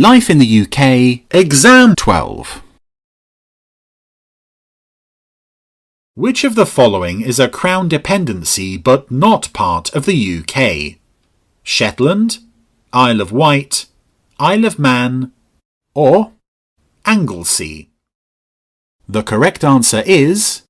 Life in the UK, Exam 12. Which of the following is a Crown dependency but not part of the UK? Shetland, Isle of Wight, Isle of Man, or Anglesey? The correct answer is...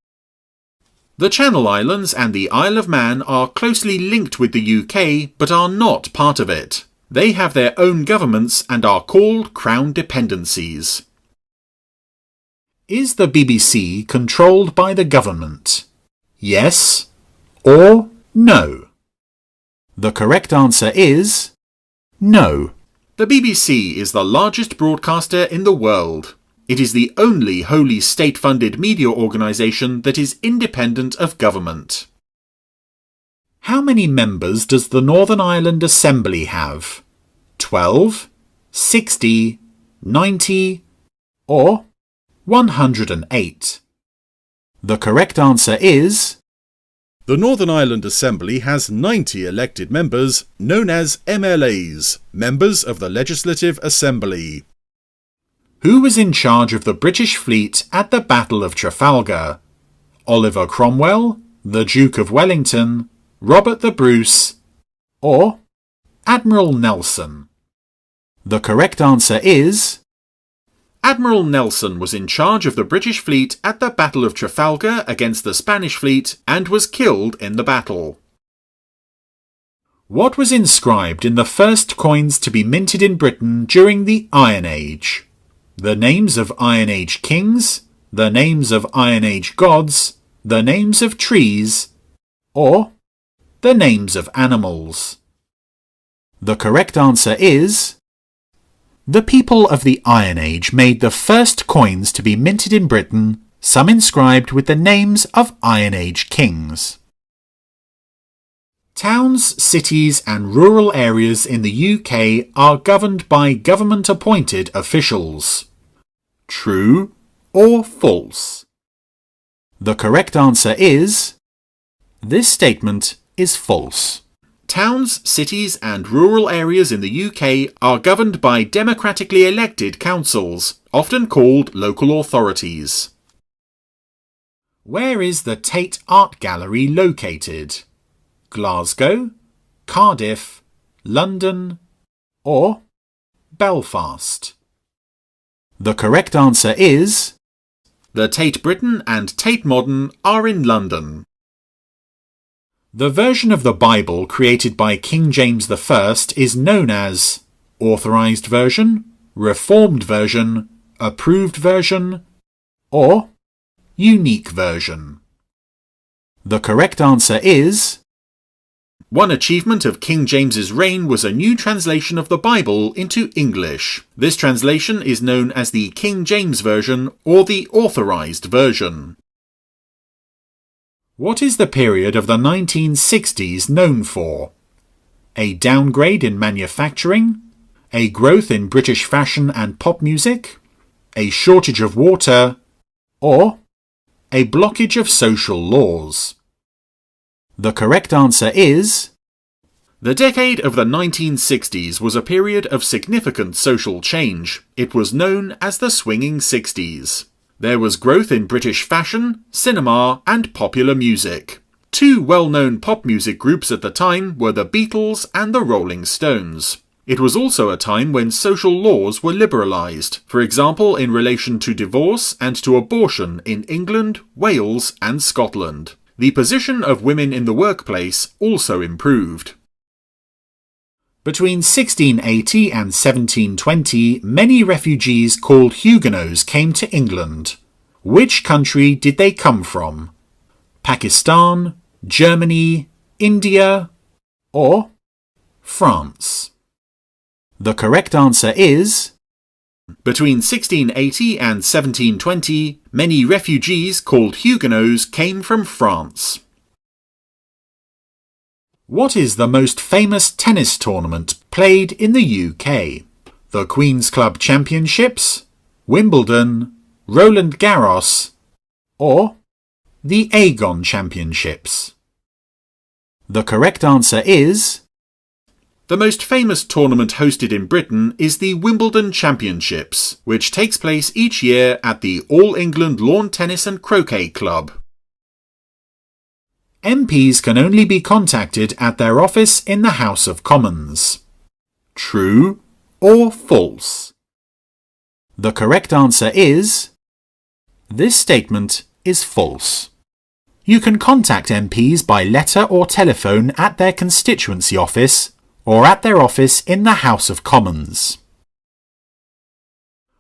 The Channel Islands and the Isle of Man are closely linked with the UK but are not part of it. They have their own governments and are called Crown dependencies. Is the BBC controlled by the government? Yes or no? The correct answer is no. The BBC is the largest broadcaster in the world. It is the only wholly state-funded media organisation that is independent of government. How many members does the Northern Ireland Assembly have? 12, 60, 90, or 108? The correct answer is... The Northern Ireland Assembly has 90 elected members, known as MLAs, Members of the Legislative Assembly. Who was in charge of the British fleet at the Battle of Trafalgar? Oliver Cromwell, the Duke of Wellington, Robert the Bruce, or Admiral Nelson? The correct answer is... Admiral Nelson was in charge of the British fleet at the Battle of Trafalgar against the Spanish fleet and was killed in the battle. What was inscribed in the first coins to be minted in Britain during the Iron Age? The names of Iron Age kings, the names of Iron Age gods, the names of trees, or the names of animals? The correct answer is... The people of the Iron Age made the first coins to be minted in Britain, some inscribed with the names of Iron Age kings. Towns, cities and rural areas in the UK are governed by government-appointed officials. True or false? The correct answer is... This statement is false. Towns, cities and rural areas in the UK are governed by democratically elected councils, often called local authorities. Where is the Tate Art Gallery located? Glasgow, Cardiff, London, or Belfast? The correct answer is... The Tate Britain and Tate Modern are in London. The version of the Bible created by King James I is known as Authorized Version, Reformed Version, Approved Version, or Unique Version. The correct answer is... One achievement of King James's reign was a new translation of the Bible into English. This translation is known as the King James Version or the Authorized Version. What is the period of the 1960s known for? A downgrade in manufacturing, a growth in British fashion and pop music, a shortage of water, or a blockage of social laws? The correct answer is... The decade of the 1960s was a period of significant social change. It was known as the Swinging 60s. There was growth in British fashion, cinema, and popular music. Two well-known pop music groups at the time were the Beatles and the Rolling Stones. It was also a time when social laws were liberalised, for example in relation to divorce and to abortion in England, Wales, and Scotland. The position of women in the workplace also improved. Between 1680 and 1720, many refugees called Huguenots came to England. Which country did they come from? Pakistan, Germany, India, or France? The correct answer is... Between 1680 and 1720, many refugees called Huguenots came from France. What is the most famous tennis tournament played in the UK? The Queen's Club Championships, Wimbledon, Roland Garros, or the Aegon Championships? The correct answer is... The most famous tournament hosted in Britain is the Wimbledon Championships, which takes place each year at the All England Lawn Tennis and Croquet Club. MPs can only be contacted at their office in the House of Commons. True or false? The correct answer is... This statement is false. You can contact MPs by letter or telephone at their constituency office or at their office in the House of Commons.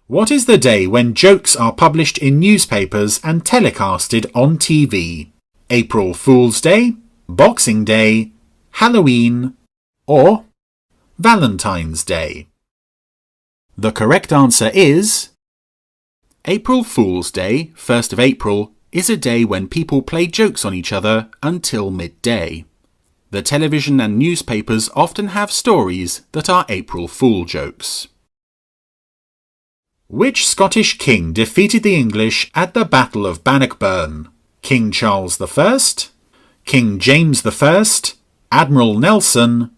What is the day when jokes are published in newspapers and telecasted on TV? April Fool's Day, Boxing Day, Halloween, or Valentine's Day? The correct answer is... April Fool's Day, 1st of April, is a day when people play jokes on each other until midday. The television and newspapers often have stories that are April Fool jokes. Which Scottish king defeated the English at the Battle of Bannockburn? King Charles I, King James I, Admiral Nelson,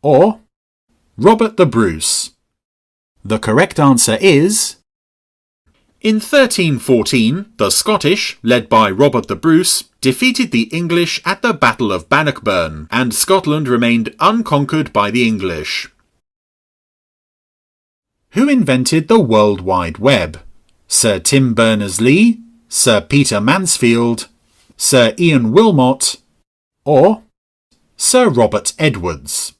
or Robert the Bruce? The correct answer is... In 1314, the Scottish, led by Robert the Bruce, defeated the English at the Battle of Bannockburn, and Scotland remained unconquered by the English. Who invented the World Wide Web? Sir Tim Berners-Lee, Sir Peter Mansfield, Sir Ian Wilmot, or Sir Robert Edwards?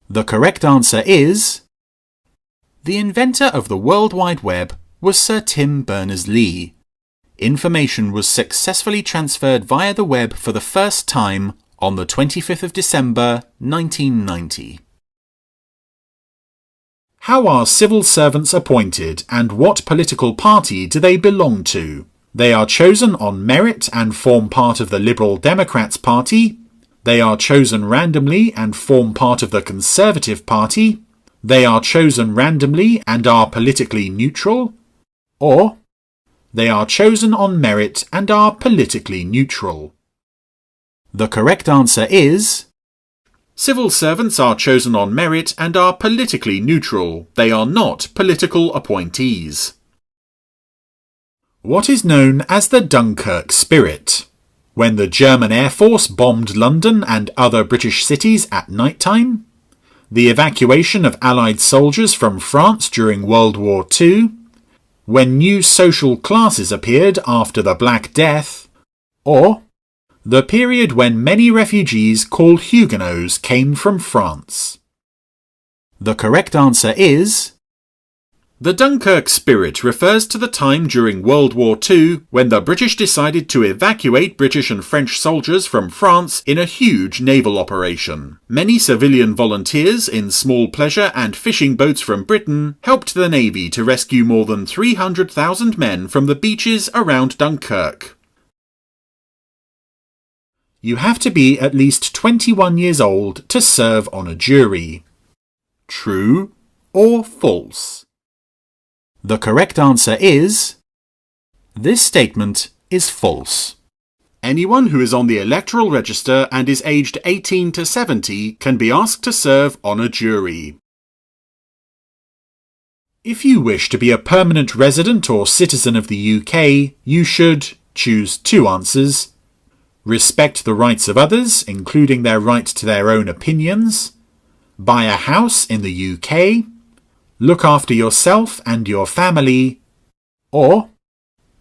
The correct answer is... The inventor of the World Wide Web was Sir Tim Berners-Lee. Information was successfully transferred via the web for the first time on the 25th of December 1990. How are civil servants appointed and what political party do they belong to? They are chosen on merit and form part of the Liberal Democrats Party. They are chosen randomly and form part of the Conservative Party. They are chosen randomly and are politically neutral. Or, they are chosen on merit and are politically neutral. The correct answer is... Civil servants are chosen on merit and are politically neutral. They are not political appointees. What is known as the Dunkirk Spirit? When the German Air Force bombed London and other British cities at night time? The evacuation of Allied soldiers from France during World War II? When new social classes appeared after the Black Death? Or the period when many refugees called Huguenots came from France? The correct answer is... The Dunkirk Spirit refers to the time during World War II when the British decided to evacuate British and French soldiers from France in a huge naval operation. Many civilian volunteers in small pleasure and fishing boats from Britain helped the Navy to rescue more than 300,000 men from the beaches around Dunkirk. You have to be at least 21 years old to serve on a jury. True or false? The correct answer is... This statement is false. Anyone who is on the electoral register and is aged 18 to 70 can be asked to serve on a jury. If you wish to be a permanent resident or citizen of the UK, you should choose two answers. Respect the rights of others, including their right to their own opinions. Buy a house in the UK. Look after yourself and your family. Or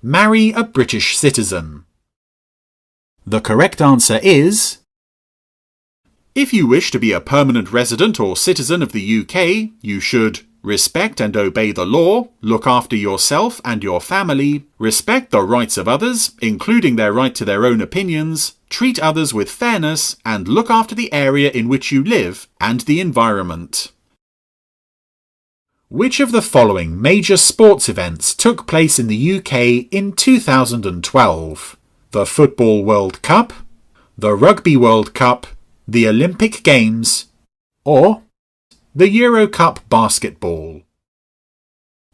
marry a British citizen. The correct answer is... If you wish to be a permanent resident or citizen of the UK, you should respect and obey the law, look after yourself and your family, respect the rights of others, including their right to their own opinions, treat others with fairness, and look after the area in which you live and the environment. Which of the following major sports events took place in the UK in 2012? The Football World Cup, the Rugby World Cup, the Olympic Games, or the Euro Cup basketball?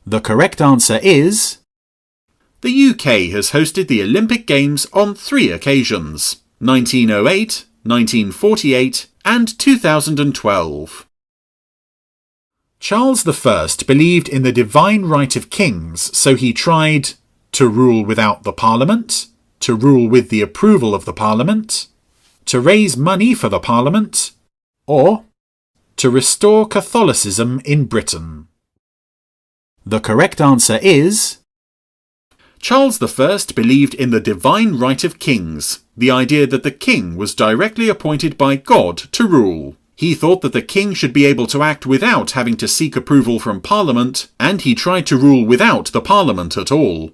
The correct answer is... The UK has hosted the Olympic Games on 3 occasions: 1908, 1948 and 2012. Charles I believed in the divine right of kings, so he tried to rule without the Parliament, to rule with the approval of the Parliament, to raise money for the Parliament, or to restore Catholicism in Britain. The correct answer is Charles I believed in the divine right of kings, the idea that the king was directly appointed by God to rule. He thought that the king should be able to act without having to seek approval from Parliament, and he tried to rule without the Parliament at all.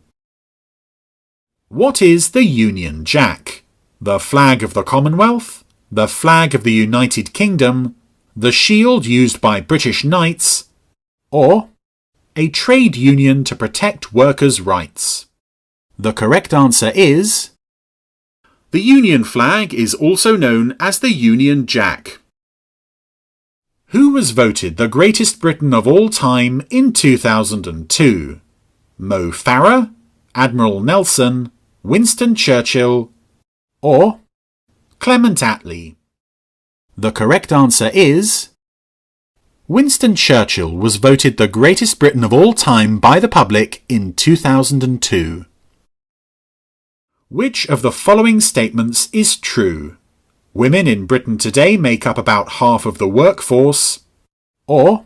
What is the Union Jack? The flag of the Commonwealth, the flag of the United Kingdom, the shield used by British knights, or a trade union to protect workers' rights? The correct answer is the Union flag is also known as the Union Jack. Who was voted the greatest Briton of all time in 2002? Mo Farah, Admiral Nelson, Winston Churchill, or Clement Attlee? The correct answer is Winston Churchill was voted the greatest Briton of all time by the public in 2002. Which of the following statements is true? Women in Britain today make up about half of the workforce, or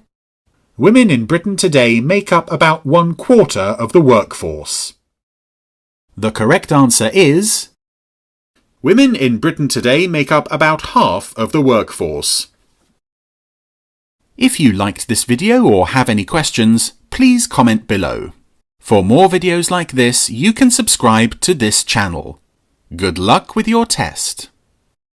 women in Britain today make up about 1/4 of the workforce? The correct answer is women in Britain today make up about half of the workforce. If you liked this video or have any questions, please comment below. For more videos like this, you can subscribe to this channel. Good luck with your test.